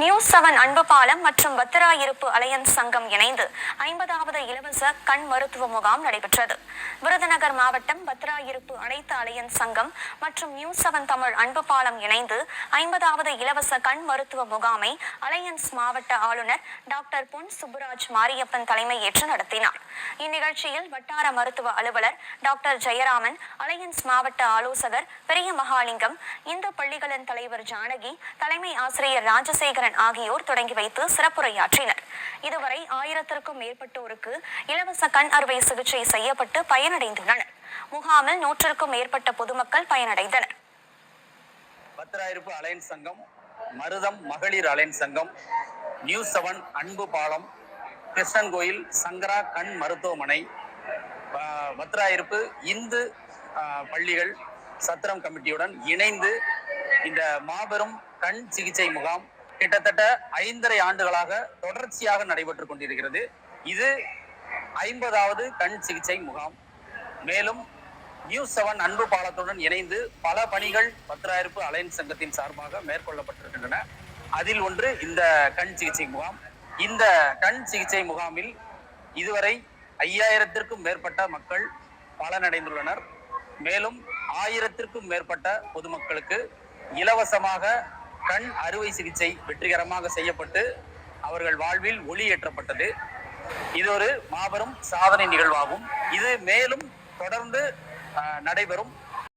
News 7 அன்பு பாலம் மற்றும் பத்திரா இருப்பு அலையன்ஸ் சங்கம் இணைந்து 50வது இலவச கண் மருத்துவ முகாம் நடைபெற்றது. விருதுநகர் மாவட்டம் பத்திரா இருப்பு அனைத்து அலையன்ஸ் சங்கம் மற்றும் நியூஸ் 7 தமிழ் அன்பு பாலம் இணைந்து 50வது இலவச கண் மருத்துவ முகாமை அலையன்ஸ் மாவட்ட ஆளுநர் டாக்டர் பொன் சுப்புராஜ் மாரியப்பன் தலைமையேற்று நடத்தினார். இந்நிகழ்ச்சியில் வட்டார மருத்துவ அலுவலர் டாக்டர் ஜெயராமன், அலையன்ஸ் மாவட்ட ஆலோசகர் பெரிய மகாலிங்கம், இந்து பள்ளிகளின் தலைவர் ஜானகி, தலைமை ஆசிரியர் ராஜசேகரன் ஆகியோர் தொடங்கி வைத்து சிறப்புரையாற்றினர். இதுவரை 1000க்கும் மேற்பட்டோருக்கு இலவச கண் அறுவை சிகிச்சை செய்யப்பட்டு பயனடைந்துள்ளனர். முகாமில் 100க்கும் மேற்பட்ட பொதுமக்கள் பயனடைந்தனர். பத்திரா இருப்பு அலையன்ஸ் சங்கம், மருதம் மகளிர் அலையன்ஸ் சங்கம், நியூஸ் 7 அன்பு பாலம், கிருஷ்ணன் கோயில் சங்கரா கண் மருத்துவமனை, பத்திரா இருப்பு இந்து பள்ளிகள் சத்திரம் கமிட்டியுடன் இணைந்து இந்த மாபெரும் கண் சிகிச்சை முகாம் கிட்டத்தட்ட 5½ ஆண்டுகளாக தொடர்ச்சியாக நடைபெற்றுக் கொண்டிருக்கிறது. இது 50வது கண் சிகிச்சை முகாம். மேலும் நியூஸ் 7 அன்பு பாலத்துடன் இணைந்து பல பணிகள் பத்திரா இருப்பு அலையன்ஸ் சங்கத்தின் சார்பாக மேற்கொள்ளப்பட்டிருக்கின்றன. அதில் ஒன்று இந்த கண் சிகிச்சை முகாம். இந்த கண் சிகிச்சை முகாமில் இதுவரை 5000த்திற்கும் மேற்பட்ட மக்கள் பலனடைந்துள்ளனர். மேலும் 1000த்திற்கும் மேற்பட்ட பொதுமக்களுக்கு இலவசமாக கண் அறுவை சிகிச்சை வெற்றிகரமாக செய்யப்பட்டு அவர்கள் வாழ்வில் ஒளி ஏற்றப்பட்டது. இது ஒரு மாபெரும் சாதனை நிகழ்வாகும். இது மேலும் தொடர்ந்து நடைபெறும்.